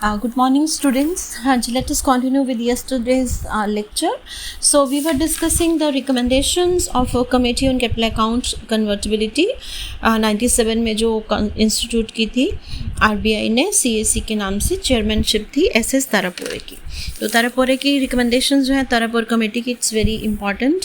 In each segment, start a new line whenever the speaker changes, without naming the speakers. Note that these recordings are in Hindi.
Good morning, students. Let us continue with yesterday's lecture. So we were discussing the recommendations of a committee on capital account convertibility 97 में जो इंस्टीट्यूट की थी RBI ने CAC के नाम से चेयरमैनशिप थी SS तारापुरे की. तो तारापुरे की रिकमेंडेशंस जो है तारापुर कमेटी की इट्स वेरी इंपॉर्टेंट.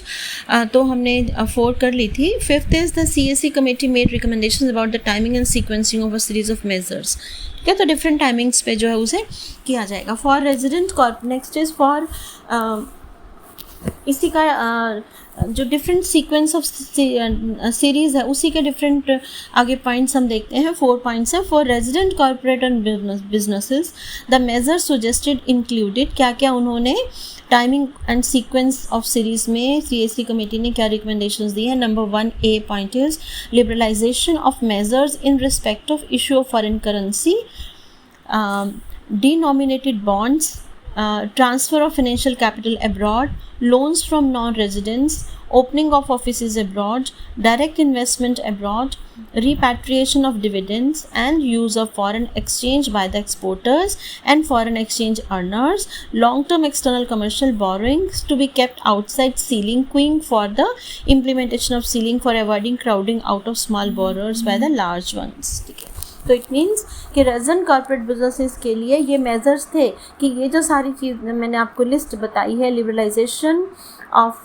तो हमने 4 कर ली थी. 5th is the CAC committee made recommendations about the timing and sequencing of a series of measures. ठीक है, तो डिफरेंट टाइमिंग्स पे जो है उसे किया जाएगा. For resident Corp next is for इसी का जो डिफरेंट सीक्वेंस ऑफ सीरीज है उसी के डिफरेंट आगे पॉइंट्स हम देखते हैं. 4 पॉइंट्स हैं. For resident corporate and businesses the major suggested included, क्या क्या उन्होंने timing and sequence of series में CAC कमेटी ने क्या रिकमेंडेशंस दी है. Number 1A point is liberalisation of measures in respect of issue of foreign currency, denominated bonds, transfer of financial capital abroad, loans from non-residents, opening of offices abroad, direct investment abroad, repatriation of dividends and use of foreign exchange by the exporters and foreign exchange earners, long-term external commercial borrowings to be kept outside ceiling queen for the implementation of ceiling for avoiding crowding out of small borrowers by the large ones. ठीक है, तो इट मीन्स कि रेजिडेंट कॉर्पोरेट बिजनेसेस के लिए ये मेजर्स थे कि ये जो सारी चीज़ मैंने आपको लिस्ट बताई है, liberalisation of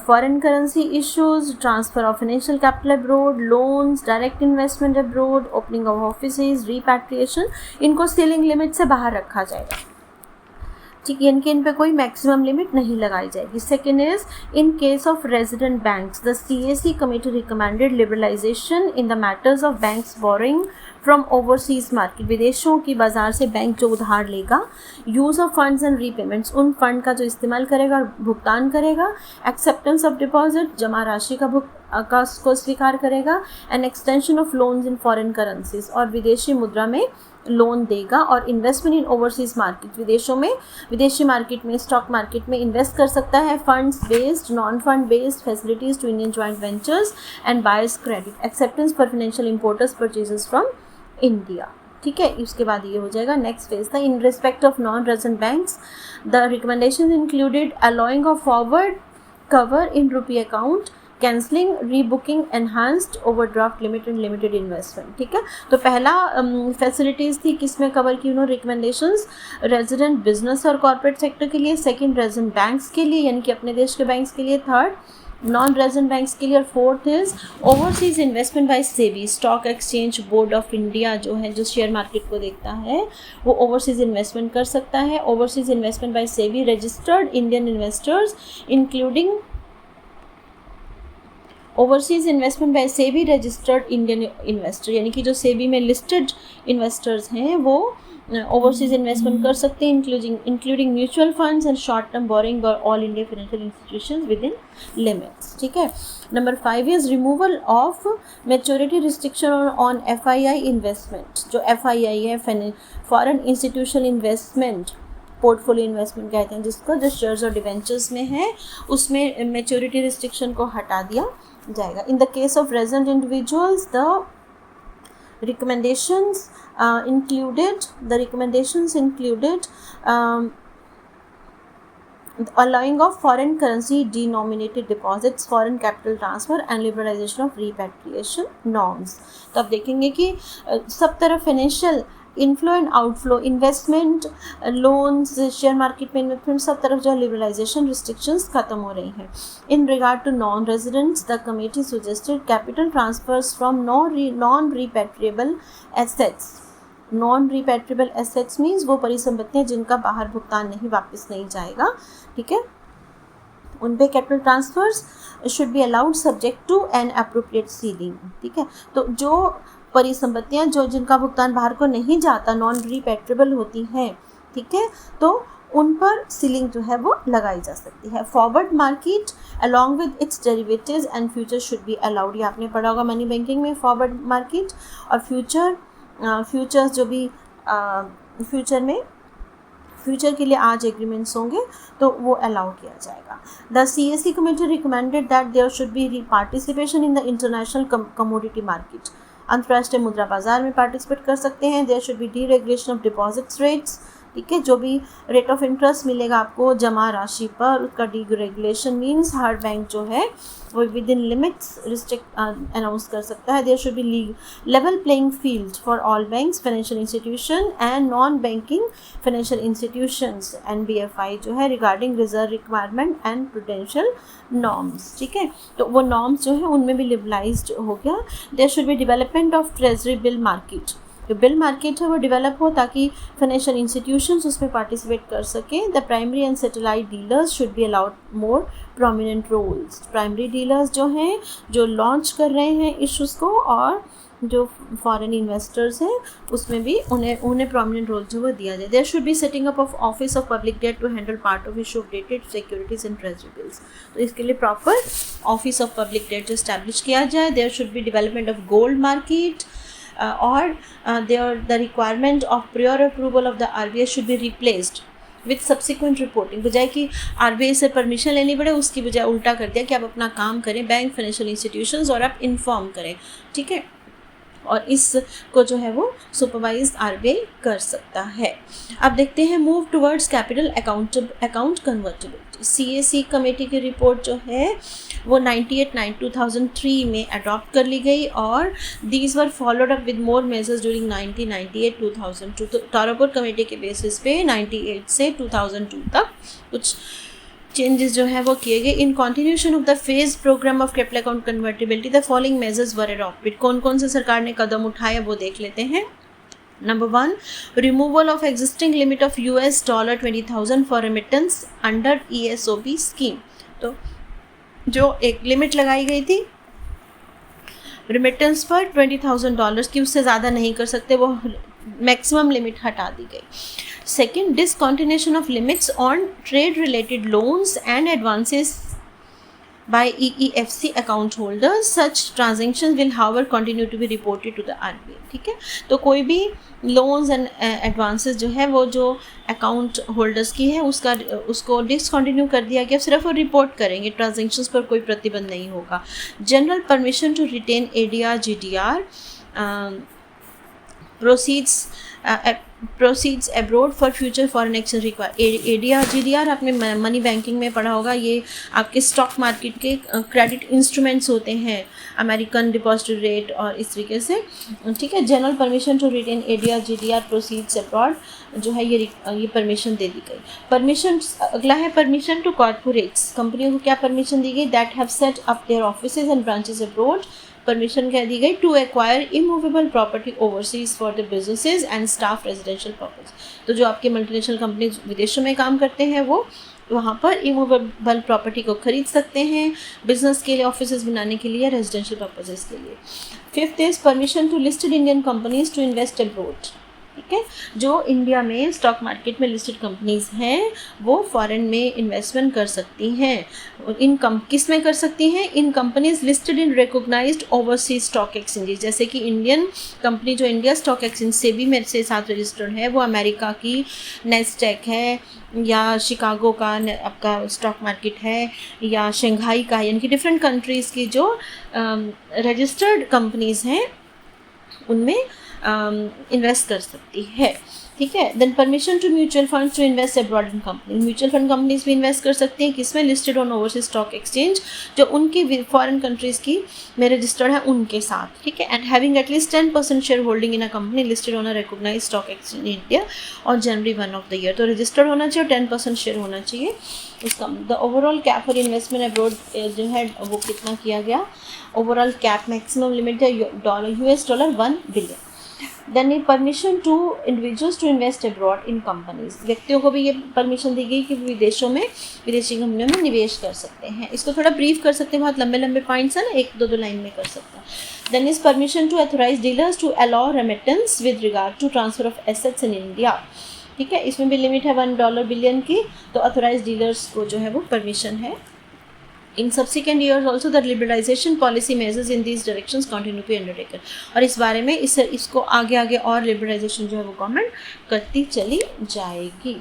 foreign currency issues, transfer of financial capital abroad, loans, direct investment abroad, opening of offices, repatriation, इनको सीलिंग लिमिट से बाहर रखा जाएगा. ठीक है, इनके इन पे कोई मैक्सिमम लिमिट नहीं लगाई जाएगी. Second is in case of resident banks the CAC committee recommended liberalisation in the matters of banks borrowing from overseas market, विदेशों की बाजार से बैंक जो उधार लेगा, use of funds and repayments, उन फंड का जो इस्तेमाल करेगा और भुगतान करेगा, एक्सेप्टेंस ऑफ डिपॉजिट, जमा राशि का को स्वीकार करेगा, and extension of loans in foreign currencies, और विदेशी मुद्रा में लोन देगा, और इन्वेस्टमेंट इन ओवरसीज मार्केट, विदेशों में विदेशी मार्केट में स्टॉक मार्केट में इन्वेस्ट कर सकता है. Funds based non fund based facilities to Indian joint ventures and buyers credit, acceptance for financial importers purchases from India. ठीक है, इसके बाद ये हो जाएगा. नेक्स्ट फेज था in respect of non resident banks the recommendation included allowing of forward cover in rupee account, cancelling rebooking enhanced overdraft limit and limited investment. ठीक है, तो पहला फैसिलिटीज़ थी किसमें कवर की उन्होंने रिकमेंडेशंस, रेजिडेंट बिजनेस और कॉर्पोरेट सेक्टर के लिए, सेकंड रेजिडेंट बैंक्स के लिए यानी कि अपने देश के बैंक्स के लिए, थर्ड नॉन रेजिडेंट बैंक्स के लिए, और fourth is overseas investment by SEBI, stock exchange board of India जो है जो शेयर मार्केट को देखता है वो ओवरसीज इन्वेस्टमेंट कर सकता है. Overseas investment by SEBI registered Indian investors including overseas investment by SEBI registered Indian investor, यानी कि जो सेबी में लिस्टेड इन्वेस्टर्स हैं वो ओवरसीज इन्वेस्टमेंट कर सकते हैं, including mutual funds and short term borrowing और all India financial institutions with in limits. ठीक है. Number 5 is removal of maturity restriction on FII investment. जो FII है foreign institutional investment portfolio investment कहते हैं जिसको, जो शेयर्स और डिवेंचर्स में है उसमें मेच्योरिटी रिस्ट्रिक्शन को हटा दिया जाएगा. In the case of resident individuals the recommendations included allowing of foreign currency denominated deposits, foreign capital transfer and liberalization of repatriation norms. तो आप देखेंगे कि सब तरफ financial inflow and outflow, investment, loans, share market में इन्वेस्टमेंट, सब तरफ जो है लिबरलाइजेशन रिस्ट्रिक्शंस खत्म हो रही हैं. In regard to non residents the committee suggested capital transfers from non repatriable assets. Non repatriable assets means वो परिसंपत्तियाँ जिनका बाहर भुगतान नहीं वापस नहीं जाएगा. ठीक है, उन पे capital transfers should be allowed subject to an appropriate ceiling. ठीक है, तो जो परिसंपत्तियाँ जो जिनका भुगतान बाहर को नहीं जाता, नॉन रिपैट्रिएबल होती हैं, ठीक है, तो उन पर सीलिंग जो है वो लगाई जा सकती है. Forward market along with its derivatives and future should be allowed. ये आपने पढ़ा होगा मनी बैंकिंग में, फॉरवर्ड मार्केट और फ्यूचर्स जो भी फ्यूचर के लिए आज एग्रीमेंट्स होंगे तो वो अलाउ किया जाएगा. The CAC committee recommended that there should be participation in the international commodity market. अंतर्राष्ट्रीय मुद्रा बाजार में पार्टिसिपेट कर सकते हैं। There should be deregulation of deposits rates, ठीक है, जो भी रेट ऑफ इंटरेस्ट मिलेगा आपको जमा राशि पर, उसका डीरेगुलेशन मीन्स हर बैंक जो है वो with in limits restrict announce कर सकता है। There should be level playing field for all banks, financial institution and non banking financial institutions NBFI जो है regarding reserve requirement and prudential norms, ठीक है, तो वो नॉर्म्स जो है उनमें भी लिबरलाइज्ड हो गया। There should be development of treasury bill market, जो बिल मार्केट है वो डेवलप हो ताकि फाइनेंशियल इंस्टीट्यूशंस उसमें पार्टिसिपेट कर सकें। The primary and satellite dealers should be allowed more prominent roles, primary dealers जो हैं जो लॉन्च कर रहे हैं इशूज़ को, और जो फॉरेन इन्वेस्टर्स हैं उसमें भी उन्हें प्रोमिनेंट रोल जो वो दिया जाए। There should be setting up of office of public debt to handle part of issue of dated securities and treasury bills, तो इसके लिए proper office of public debt जो इस्टेब्लिश किया जाए। There should be development of gold market, or the requirement of prior approval of the RBI should be replaced with subsequent reporting। बजाय कि RBI से परमिशन लेनी पड़े उसकी बजाय उल्टा कर दिया कि आप अपना काम करें बैंक फाइनेंशियल इंस्टीट्यूशंस और आप इन्फॉर्म करें, ठीक है, और इसको जो है वो सुपरवाइज RBI कर सकता है। अब देखते हैं move towards capital account convertibility. CAC committee की रिपोर्ट जो है वो 98/9/2003 में अडॉप्ट कर ली गई और these were followed up with more measures during 1998-2002। तो तारापुर कमेटी के बेसिस पे 98 से 2002 तक कुछ चेंजेस जो है वो किए गए। In continuation of the phase program of capital account convertibility the following measures were adopted. कौन कौन से सरकार ने कदम उठाए वो देख लेते हैं। Number 1, removal of existing limit of $20,000 for remittance under ESOP scheme। तो जो एक लिमिट लगाई गई थी रिमिटेंस पर $20,000 की, उससे ज़्यादा नहीं कर सकते, वो मैक्सिमम लिमिट हटा दी गई। Second, discontinuation of limits on trade related loans and advances by EEFC account holders, such transactions will however continue to be reported to the RBI, ठीक है, तो कोई भी लोन्स एंड एडवांसेस जो है वो जो अकाउंट होल्डर्स की है उसको डिसकंटिन्यू कर दिया गया, सिर्फ वो रिपोर्ट करेंगे, ट्रांजेक्शन्स पर कोई प्रतिबंध नहीं होगा। General permission to retain ADR GDR proceeds abroad for future foreign exchange require. ADR GDR आपने मनी बैंकिंग में पढ़ा होगा, ये आपके स्टॉक मार्केट के क्रेडिट इंस्ट्रूमेंट्स होते हैं, अमेरिकन डिपॉजिट रेट और इस तरीके से, ठीक है। General permission to retain ADR GDR proceeds abroad जो है ये परमिशन दे दी गई। परमिशन अगला है परमिशन टू कॉर्पोरेट्स, कंपनियों को क्या परमिशन दी गई, that have set up their offices and branches abroad. Permission कह दी गई to acquire immovable property overseas for the businesses and staff residential purpose. तो जो आपके मल्टीनेशनल कंपनीज विदेशों में काम करते हैं वो वहाँ पर इमूवेबल प्रॉपर्टी को खरीद सकते हैं बिजनेस के लिए, ऑफिसेज बनाने के लिए, रेजिडेंशियल पर्पसेस के लिए। Fifth is permission to listed Indian companies to invest abroad, ठीक है, जो इंडिया में स्टॉक मार्केट में लिस्टेड कंपनीज हैं वो फॉरेन में इन्वेस्टमेंट कर सकती हैं। इन किस में कर सकती हैं, in companies listed in recognised overseas stock exchanges, जैसे कि इंडियन कंपनी जो इंडिया स्टॉक एक्सचेंज से भी मेरे से साथ रजिस्टर्ड है, वो अमेरिका की नेस्डेक है या शिकागो का आपका स्टॉक मार्केट है या शंघाई का, यानी कि डिफरेंट कंट्रीज़ की जो रजिस्टर्ड कंपनीज़ हैं उनमें इन्वेस्ट कर सकती है, ठीक है। Then permission to mutual funds to invest abroad in company, mutual fund companies भी इन्वेस्ट कर सकती हैं किसमें, listed on overseas stock exchange, जो उनकी फॉरेन कंट्रीज़ की में रजिस्टर्ड है उनके साथ, ठीक है। And having at least 10% share holding in a company listed on a recognised stock exchange in India और जनवरी 1 ऑफ द ईयर। तो रजिस्टर्ड होना चाहिए और 10% शेयर होना चाहिए उसका। The overall cap for investment abroad जो है वो कितना किया गया, ओवरऑल कैप मैक्सिमम लिमिट है $1 billion. Then permission to individuals to invest abroad in companies, व्यक्तियों को भी ये परमिशन दी गई कि विदेशों में विदेशी कंपनियों में निवेश कर सकते हैं। इसको थोड़ा ब्रीफ कर सकते हैं, बहुत लंबे लंबे पॉइंट्स हैं ना, 1-2 लाइन में कर सकते हैं। Then is permission to authorise dealers to allow remittance with regard to transfer of assets in India, ठीक है, इसमें भी लिमिट है $1 बिलियन की, तो ऑथोराइज डीलर्स को जो है वो परमिशन है। In subsequent years also the liberalization policy measures in these directions continue to be undertaken, और इस बारे में इसको आगे और लिबरलाइजेशन जो है वो गवर्नमेंट करती चली जाएगी।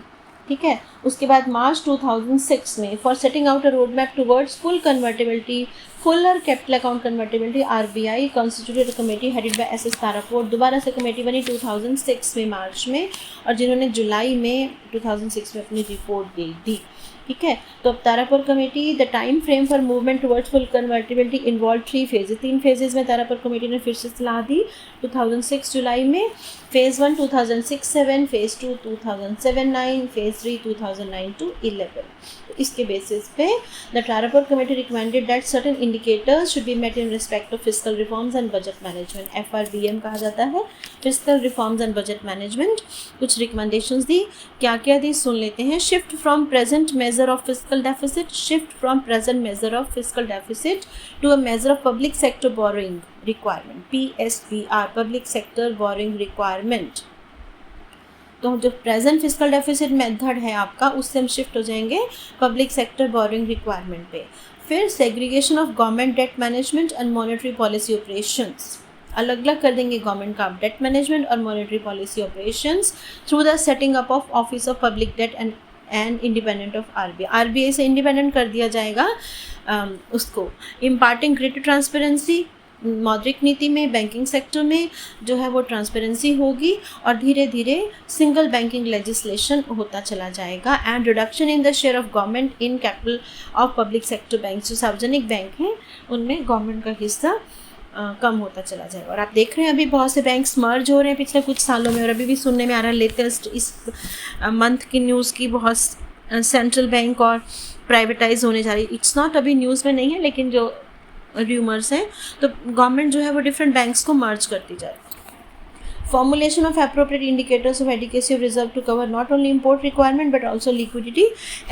ठीक है। उसके बाद मार्च 2006 में for setting out a road map towards full convertibility, Fuller capital account convertibility, RBI constituted committee headed by S S Tarapur. दोबारा से कमेटी बनी 2006 में मार्च में, और जिन्होंने जुलाई में 2006 में अपनी रिपोर्ट दी थी। ठीक है, तो अब Tarapur committee, the time frame for movement towards full convertibility involve 3 phases, 3 phases में तारापुर कमेटी ने फिर से सलाह दी 2006 जुलाई में। Phase 1 2006-7, phase 2 2007-9, phase 3 2009 to 11। इसके बेसिस पे the Tarapore committee recommended that certain indicators should be met in respect of fiscal reforms and budget management, FRBM कहा जाता है, fiscal reforms and budget management. कुछ रिकमेंडेशंस दी, क्या क्या दी सुन लेते हैं। Shift from present measure of fiscal deficit, shift from present measure of fiscal deficit to a measure of public sector borrowing requirement, PSBR, public sector borrowing requirement. तो जो प्रेजेंट फिस्कल डेफिसिट मेथड है आपका, उससे हम शिफ्ट हो जाएंगे पब्लिक सेक्टर बोरोइंग रिक्वायरमेंट पे। फिर segregation of government debt management and monetary policy operations, अलग अलग कर देंगे गवर्नमेंट का डेट मैनेजमेंट और monetary policy operations through the setting up of office of public date and independent of RBI से इंडिपेंडेंट कर दिया जाएगा उसको। इम्पार्टिंग ग्रेटर ट्रांसपेरेंसी, मौद्रिक नीति में बैंकिंग सेक्टर में जो है वो ट्रांसपेरेंसी होगी, और धीरे धीरे सिंगल बैंकिंग लेजिस्लेशन होता चला जाएगा। And reduction in the share of government in capital of public sector bank, जो सार्वजनिक बैंक हैं उनमें गवर्नमेंट का हिस्सा कम होता चला जाएगा। और आप देख रहे हैं अभी बहुत से बैंक्स मर्ज हो रहे हैं पिछले कुछ सालों में, और अभी भी सुनने में आ रहा है लेटेस्ट इस मंथ की न्यूज़ की, बहुत सेंट्रल बैंक और प्राइवेटाइज होने जा रही है। इट्स नॉट अभी न्यूज़ में नहीं है, लेकिन जो र्यूमर्स हैं, तो गवर्नमेंट जो है वो डिफरेंट बैंक्स को मर्ज करती जाए। Formulation of appropriate indicators of adequacy of reserve to cover not only import requirement but also liquidity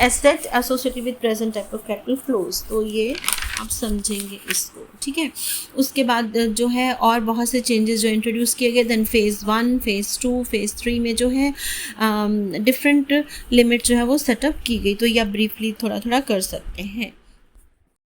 asset associated with present type of capital flows। तो ये आप समझेंगे इसको, ठीक है। उसके बाद जो है और बहुत से चेंजेस जो इंट्रोड्यूस किए गए। देन फेज़ 1, फेज़ 2, फेज़ 3 में जो है डिफरेंट लिमिट जो है वो सेटअप की गई। तो ये आप ब्रीफली थोड़ा थोड़ा कर सकते हैं।